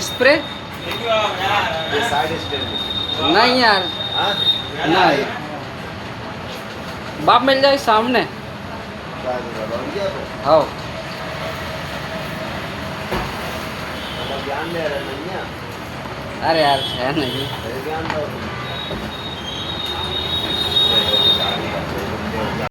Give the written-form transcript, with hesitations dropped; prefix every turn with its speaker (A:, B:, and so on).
A: Spray
B: ये side stand
A: नहीं यार,
B: हाँ
A: नहीं बाप मिल जाए सामने। हाँ
B: ज्ञान ले रहे नहीं है।
A: अरे यार है नहीं।
B: ज्ञान दो